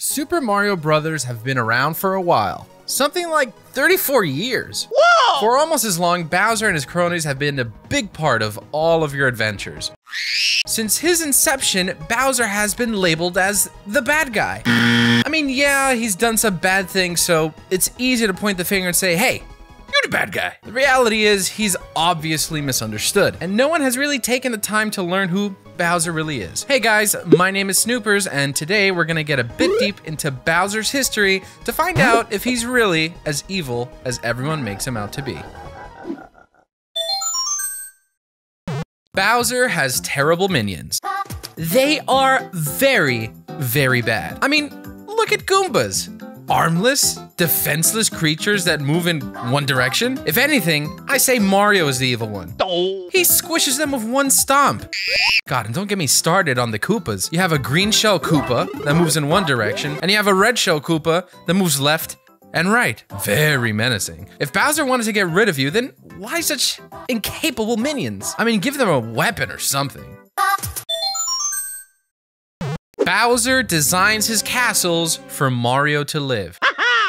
Super Mario Brothers have been around for a while. Something like 34 years. Whoa! For almost as long, Bowser and his cronies have been a big part of all of your adventures. Since his inception, Bowser has been labeled as the bad guy. I mean, yeah, he's done some bad things, so it's easy to point the finger and say, hey, you're the bad guy. The reality is, he's obviously misunderstood, and no one has really taken the time to learn who Bowser really is. Hey guys, my name is Snoopers, and today we're gonna get a bit deep into Bowser's history to find out if he's really as evil as everyone makes him out to be. Bowser has terrible minions. They are very, very bad. I mean, look at Goombas. Armless, defenseless creatures that move in one direction. If anything, I say Mario is the evil one. He squishes them with one stomp. God, and don't get me started on the Koopas. You have a green shell Koopa that moves in one direction, and you have a red shell Koopa that moves left and right. Very menacing. If Bowser wanted to get rid of you, then why such incapable minions? I mean, give them a weapon or something. Bowser designs his castles for Mario to live.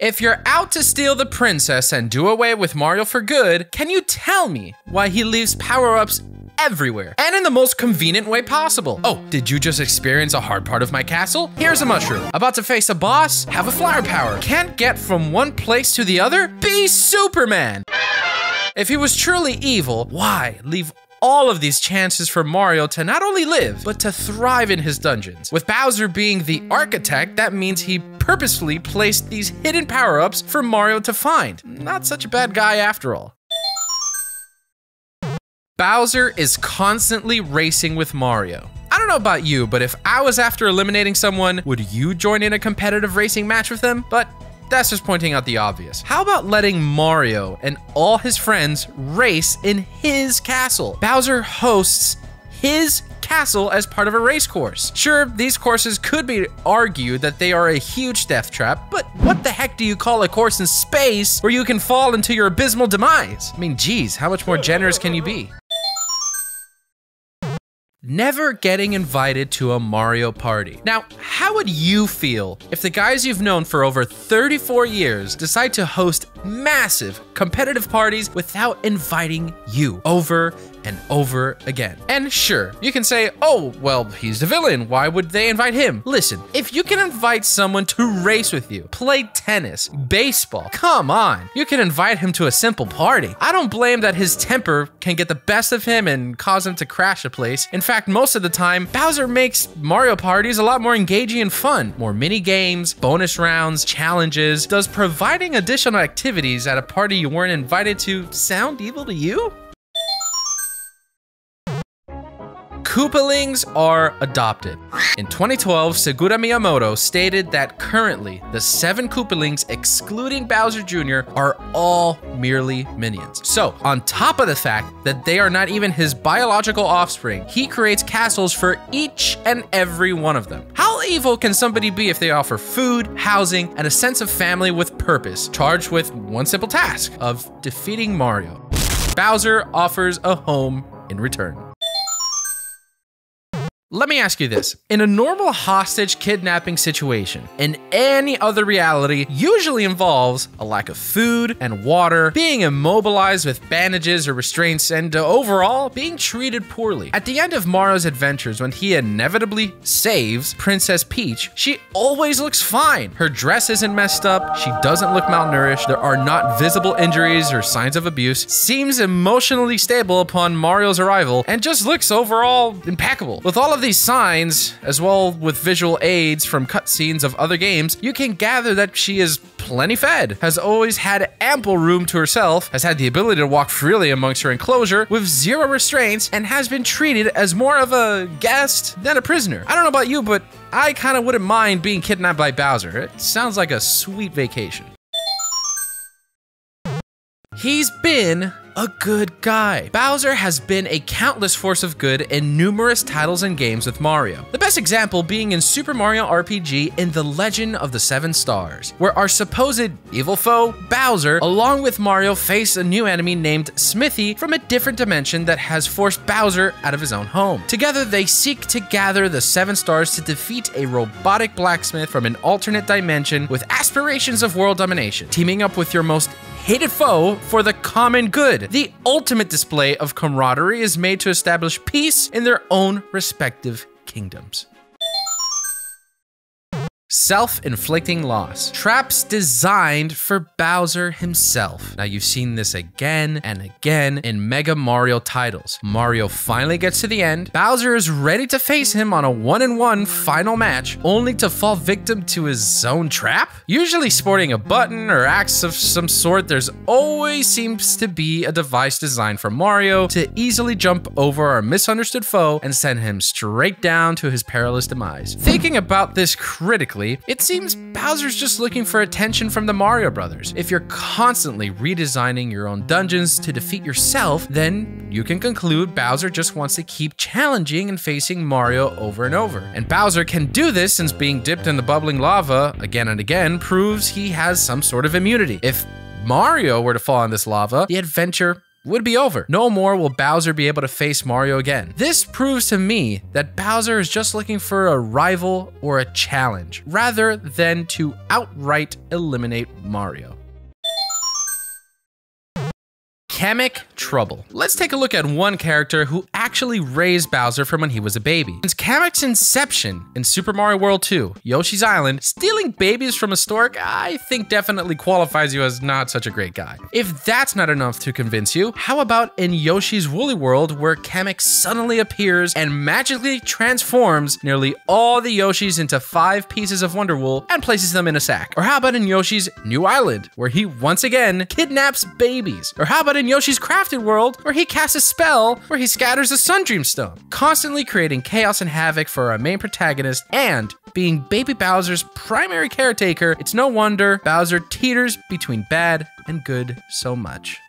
If you're out to steal the princess and do away with Mario for good, can you tell me why he leaves power-ups everywhere and in the most convenient way possible? Oh, did you just experience a hard part of my castle? Here's a mushroom. About to face a boss? Have a flower power. Can't get from one place to the other? Be Superman! If he was truly evil, why leave all of these chances for Mario to not only live, but to thrive in his dungeons? With Bowser being the architect, that means he purposefully placed these hidden power-ups for Mario to find. Not such a bad guy after all. Bowser is constantly racing with Mario. I don't know about you, but if I was after eliminating someone, would you join in a competitive racing match with them? But that's just pointing out the obvious. How about letting Mario and all his friends race in his castle? Bowser hosts his castle as part of a race course. Sure, these courses could be argued that they are a huge death trap, but what the heck do you call a course in space where you can fall into your abysmal demise? I mean, geez, how much more generous can you be? Never getting invited to a Mario party. Now, how would you feel if the guys you've known for over 34 years decide to host massive competitive parties without inviting you over and over again? And sure, you can say, oh, well, he's the villain. Why would they invite him? Listen, if you can invite someone to race with you, play tennis, baseball, come on, you can invite him to a simple party. I don't blame that his temper can get the best of him and cause him to crash a place. In fact, most of the time, Bowser makes Mario parties a lot more engaging and fun. More mini games, bonus rounds, challenges. Does providing additional activities at a party you weren't invited to sound evil to you? Koopalings are adopted. In 2012, Segura Miyamoto stated that currently the 7 Koopalings, excluding Bowser Jr., are all merely minions. So, on top of the fact that they are not even his biological offspring, he creates castles for each and every one of them. How evil can somebody be if they offer food, housing, and a sense of family with purpose, charged with one simple task of defeating Mario? Bowser offers a home in return. Let me ask you this. In a normal hostage kidnapping situation, in any other reality, usually involves a lack of food and water, being immobilized with bandages or restraints, and overall, being treated poorly. At the end of Mario's adventures, when he inevitably saves Princess Peach, she always looks fine. Her dress isn't messed up, she doesn't look malnourished, there are not visible injuries or signs of abuse, seems emotionally stable upon Mario's arrival, and just looks overall impeccable. With all of these signs, as well with visual aids from cutscenes of other games, you can gather that she is plenty fed, has always had ample room to herself, has had the ability to walk freely amongst her enclosure with zero restraints, and has been treated as more of a guest than a prisoner. I don't know about you, but I kind of wouldn't mind being kidnapped by Bowser. It sounds like a sweet vacation. He's been a good guy. Bowser has been a countless force of good in numerous titles and games with Mario. The best example being in Super Mario RPG in The Legend of the Seven Stars, where our supposed evil foe, Bowser, along with Mario face a new enemy named Smithy from a different dimension that has forced Bowser out of his own home. Together, they seek to gather the Seven Stars to defeat a robotic blacksmith from an alternate dimension with aspirations of world domination, teaming up with your most hated foe for the common good. The ultimate display of camaraderie is made to establish peace in their own respective kingdoms. Self-inflicting loss. Traps designed for Bowser himself. Now you've seen this again and again in Mega Mario titles. Mario finally gets to the end. Bowser is ready to face him on a 1-on-1 final match, only to fall victim to his own trap? Usually sporting a button or axe of some sort, there's always seems to be a device designed for Mario to easily jump over our misunderstood foe and send him straight down to his perilous demise. Thinking about this critically, it seems Bowser's just looking for attention from the Mario Brothers. If you're constantly redesigning your own dungeons to defeat yourself, then you can conclude Bowser just wants to keep challenging and facing Mario over and over. And Bowser can do this since being dipped in the bubbling lava again and again proves he has some sort of immunity. If Mario were to fall in this lava, the adventure would be over. No more will Bowser be able to face Mario again. This proves to me that Bowser is just looking for a rival or a challenge, rather than to outright eliminate Mario. Kamek Trouble. Let's take a look at one character who actually raised Bowser from when he was a baby. Since Kamek's inception in Super Mario World 2, Yoshi's Island, stealing babies from a stork, I think definitely qualifies you as not such a great guy. If that's not enough to convince you, how about in Yoshi's Woolly World, where Kamek suddenly appears and magically transforms nearly all the Yoshis into 5 pieces of Wonderwool and places them in a sack? Or how about in Yoshi's New Island, where he once again kidnaps babies? Or how about in Yoshi's Crafted World, where he casts a spell where he scatters a Sundream Stone, constantly creating chaos and havoc for our main protagonist, and being Baby Bowser's primary caretaker, it's no wonder Bowser teeters between bad and good so much.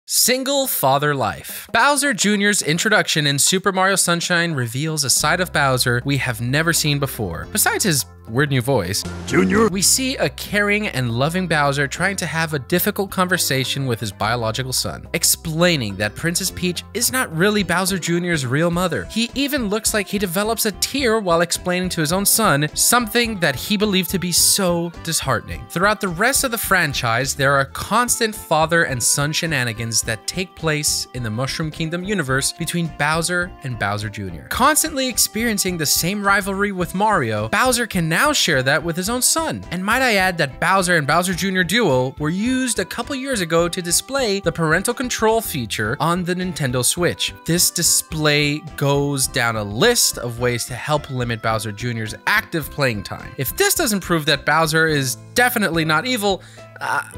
Single father life. Bowser Jr.'s introduction in Super Mario Sunshine reveals a side of Bowser we have never seen before. Besides his weird new voice, Junior, we see a caring and loving Bowser trying to have a difficult conversation with his biological son, explaining that Princess Peach is not really Bowser Jr.'s real mother. He even looks like he develops a tear while explaining to his own son something that he believed to be so disheartening. Throughout the rest of the franchise, there are constant father and son shenanigans that take place in the Mushroom Kingdom universe between Bowser and Bowser Jr. Constantly experiencing the same rivalry with Mario, Bowser can now share that with his own son. And might I add that Bowser and Bowser Jr. Duo were used a couple years ago to display the parental control feature on the Nintendo Switch. This display goes down a list of ways to help limit Bowser Jr.'s active playing time. If this doesn't prove that Bowser is definitely not evil,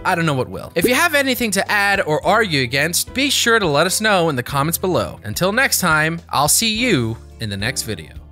I don't know what will. If you have anything to add or argue against, be sure to let us know in the comments below. Until next time, I'll see you in the next video.